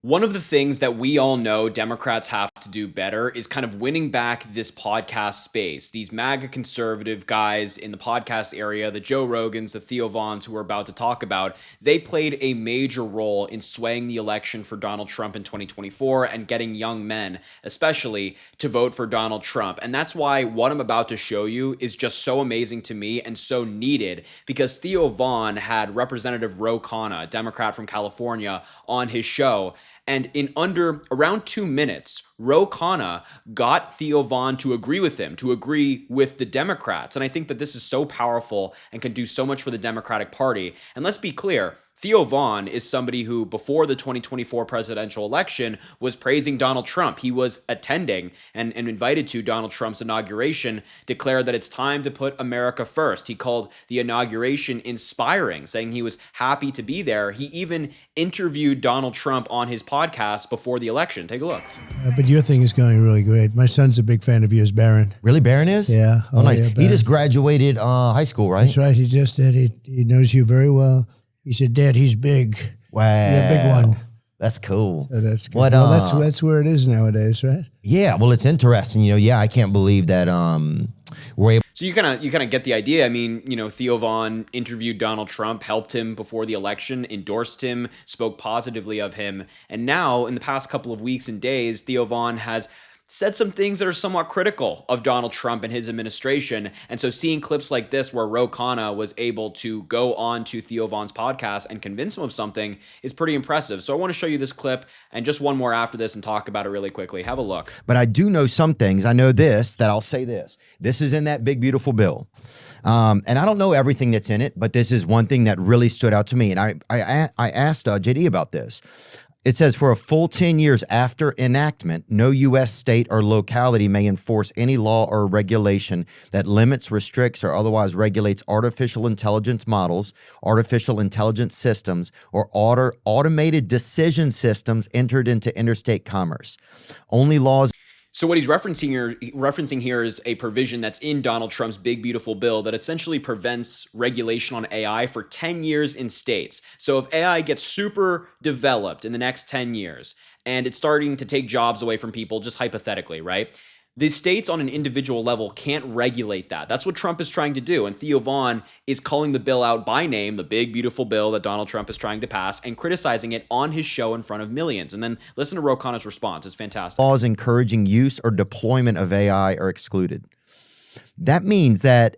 One of the things that we all know Democrats have to do better is kind of winning back this podcast space. These MAGA conservative guys in the podcast area, the Joe Rogans, the Theo Vaughns, who we're about to talk about, they played a major role in swaying the election for Donald Trump in 2024 and getting young men, especially, to vote for Donald Trump. And that's why what I'm about to show you is just so amazing to me and so needed, because Theo Vaughn had Representative Ro Khanna, a Democrat from California, on his show. And in under around 2 minutes, Ro Khanna got Theo Vaughn to agree with him, to agree with the Democrats. And I think that this is so powerful and can do so much for the Democratic Party. And let's be clear, Theo Vaughn is somebody who, before the 2024 presidential election, was praising Donald Trump. He was attending and invited to Donald Trump's inauguration, declared that it's time to put America first. He called the inauguration inspiring, saying he was happy to be there. He even interviewed Donald Trump on his podcast before the election. Take a look. But your thing is going really great. My son's a big fan of yours, Barron. Really, Barron is? Yeah. Oh, nice. Yeah, He just graduated high school, right? That's right. He just did. He knows you very well. He said, "Dad, he's big." Wow. Yeah, big one. That's cool. So that's good. What, well, that's where it is nowadays, right? Yeah. Well, it's interesting. I can't believe that we're able. So you kind of get the idea. I mean, Theo Vaughn interviewed Donald Trump, helped him before the election, endorsed him, spoke positively of him. And now, in the past couple of weeks and days, Theo Vaughn has said some things that are somewhat critical of Donald Trump and his administration. And so seeing clips like this where Ro Khanna was able to go on to Theo Vaughn's podcast and convince him of something is pretty impressive. So I want to show you this clip and just one more after this and talk about it really quickly. Have a look. But I do know some things. I know that I'll say this. This is in that big, beautiful bill. And I don't know everything that's in it, but this is one thing that really stood out to me. And I asked JD about this. It says, for a full 10 years after enactment, no U.S. state or locality may enforce any law or regulation that limits, restricts, or otherwise regulates artificial intelligence models, artificial intelligence systems, or automated decision systems entered into interstate commerce. Only laws. So what he's referencing here is a provision that's in Donald Trump's big, beautiful bill that essentially prevents regulation on AI for 10 years in states. So if AI gets super developed in the next 10 years and it's starting to take jobs away from people, just hypothetically, right? The states on an individual level can't regulate that. That's what Trump is trying to do. And Theo Vaughn is calling the bill out by name, the big, beautiful bill that Donald Trump is trying to pass, and criticizing it on his show in front of millions. And then listen to Ro Khanna's response. It's fantastic. Laws encouraging use or deployment of AI are excluded. That means that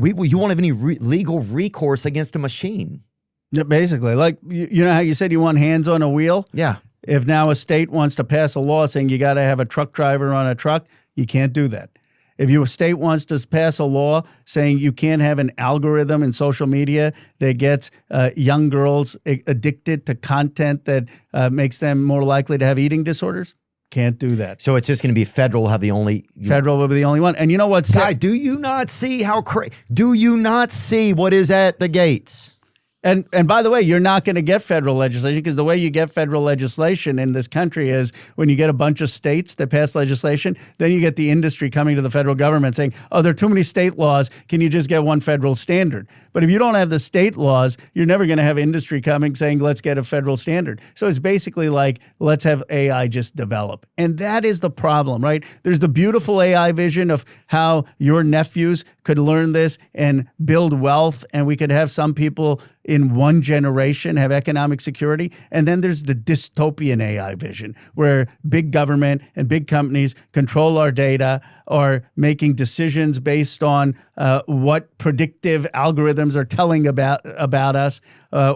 you won't have any legal recourse against a machine. Yeah, basically, like you know how you said you want hands on a wheel? Yeah. If now a state wants to pass a law saying you got to have a truck driver on a truck, you can't do that. If your state wants to pass a law saying you can't have an algorithm in social media that gets young girls addicted to content that makes them more likely to have eating disorders, can't do that. So it's just going to be federal will have the only... Federal will be the only one. And you know what's... Guy, do you not see how crazy... Do you not see what is at the gates? And by the way, you're not going to get federal legislation because the way you get federal legislation in this country is when you get a bunch of states that pass legislation, then you get the industry coming to the federal government saying, oh, there are too many state laws. Can you just get one federal standard? But if you don't have the state laws, you're never going to have industry coming saying, let's get a federal standard. So it's basically like, let's have AI just develop. And that is the problem, right? There's the beautiful AI vision of how your nephews could learn this and build wealth, and we could have some people in one generation have economic security. And then there's the dystopian AI vision where big government and big companies control our data, are making decisions based on what predictive algorithms are telling about us,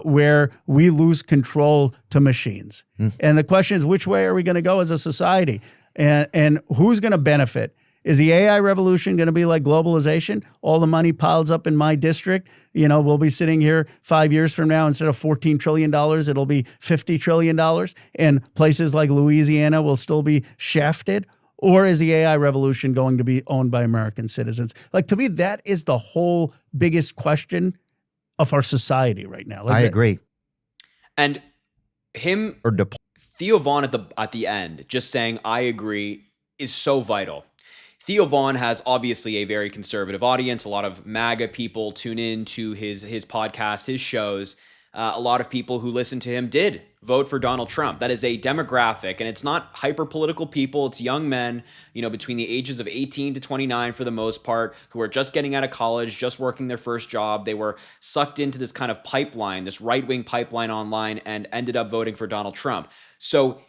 where we lose control to machines. And the question is, which way are we going to go as a society? And who's going to benefit? Is the AI revolution going to be like globalization? All the money piles up in my district. We'll be sitting here 5 years from now, instead of $14 trillion, it'll be $50 trillion. And places like Louisiana will still be shafted. Or is the AI revolution going to be owned by American citizens? Like, to me, that is the whole biggest question of our society right now. I agree. And Theo Vaughn at the end, just saying, I agree, is so vital. Theo Vaughn has obviously a very conservative audience. A lot of MAGA people tune in to his podcasts, his shows. a lot of people who listened to him did vote for Donald Trump. That is a demographic, and it's not hyper political people. It's young men, between the ages of 18 to 29 for the most part, who are just getting out of college, just working their first job. They were sucked into this kind of pipeline, this right-wing pipeline online, and ended up voting for Donald Trump. So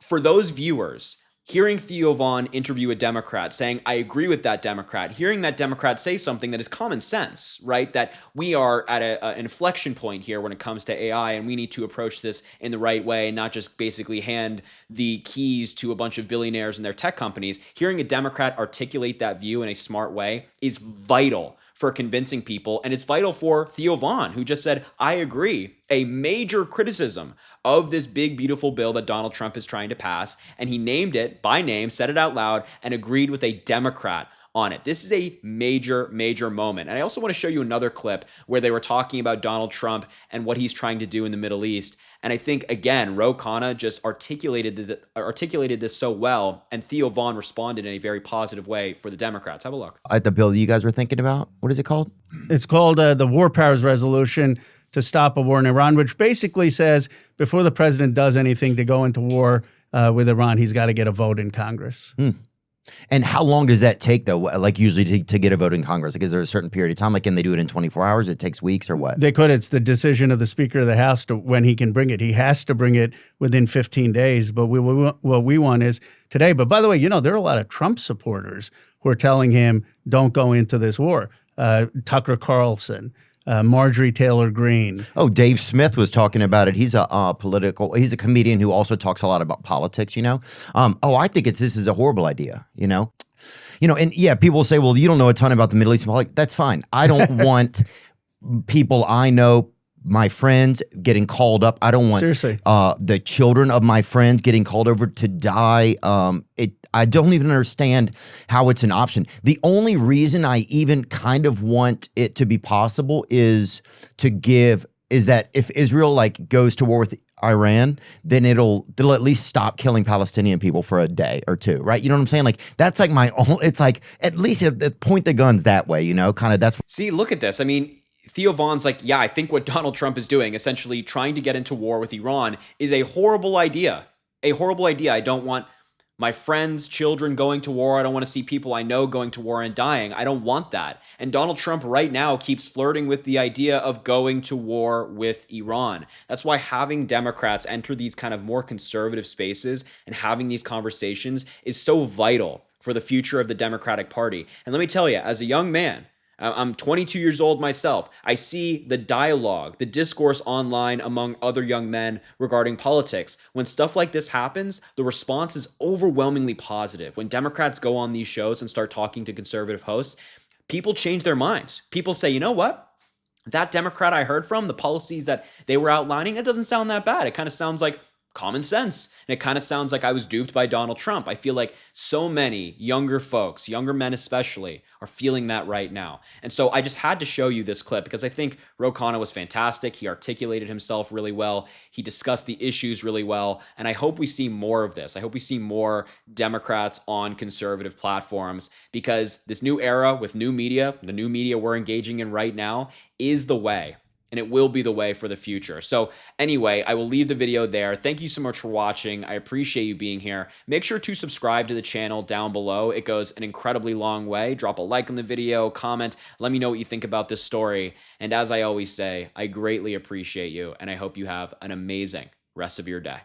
for those viewers, hearing Theo Von interview a Democrat saying, I agree with that Democrat, hearing that Democrat say something that is common sense, right? That we are at an inflection point here when it comes to AI, and we need to approach this in the right way and not just basically hand the keys to a bunch of billionaires and their tech companies. Hearing a Democrat articulate that view in a smart way is vital for convincing people. And it's vital for Theo Von, who just said, I agree. A major criticism of this big, beautiful bill that Donald Trump is trying to pass. And he named it by name, said it out loud, and agreed with a Democrat on it. This is a major, major moment. And I also want to show you another clip where they were talking about Donald Trump and what he's trying to do in the Middle East. And I think, again, Ro Khanna just articulated this so well, and Theo Von responded in a very positive way for the Democrats. Have a look. At the bill that you guys were thinking about, what is it called? It's called the War Powers Resolution to stop a war in Iran, which basically says before the president does anything to go into war with Iran, he's got to get a vote in Congress. And how long does that take, though? Like usually to get a vote in Congress? Like, is there a certain period of time? Like, can they do it in 24 hours? It takes weeks or what? They could. It's the decision of the Speaker of the House to when he can bring it. He has to bring it within 15 days. But what we want is today. But by the way, there are a lot of Trump supporters who are telling him, don't go into this war. Tucker Carlson. Marjorie Taylor Greene. Oh, Dave Smith was talking about it. He's he's a comedian who also talks a lot about politics, I think this is a horrible idea, and yeah, people will say, well, you don't know a ton about the Middle East. Well, like, that's fine. I don't want people I know, my friends, getting called up. I don't want the children of my friends getting called over to die. I don't even understand how it's an option. The only reason I even kind of want it to be possible is that if Israel goes to war with Iran, then they'll at least stop killing Palestinian people for a day or two, right? You know what I'm saying? Like, that's like it's like, at least point the guns that way, kind of that's. See, look at this. I mean, Theo Von's like, yeah, I think what Donald Trump is doing, essentially trying to get into war with Iran, is a horrible idea. A horrible idea. I don't want my friends, children going to war. I don't want to see people I know going to war and dying. I don't want that. And Donald Trump right now keeps flirting with the idea of going to war with Iran. That's why having Democrats enter these kind of more conservative spaces and having these conversations is so vital for the future of the Democratic Party. And let me tell you, as a young man, I'm 22 years old myself. I see the dialogue, the discourse online among other young men regarding politics. When stuff like this happens, the response is overwhelmingly positive. When Democrats go on these shows and start talking to conservative hosts, people change their minds. People say, you know what? That Democrat I heard from, the policies that they were outlining, it doesn't sound that bad. It kind of sounds like common sense. And it kind of sounds like I was duped by Donald Trump. I feel like so many younger folks, younger men especially, are feeling that right now. And so I just had to show you this clip because I think Ro Khanna was fantastic. He articulated himself really well. He discussed the issues really well. And I hope we see more of this. I hope we see more Democrats on conservative platforms because this new era with new media, the new media we're engaging in right now, is the way. And it will be the way for the future. So anyway, I will leave the video there. Thank you so much for watching. I appreciate you being here. Make sure to subscribe to the channel down below. It goes an incredibly long way. Drop a like on the video, comment, let me know what you think about this story. And as I always say, I greatly appreciate you, and I hope you have an amazing rest of your day.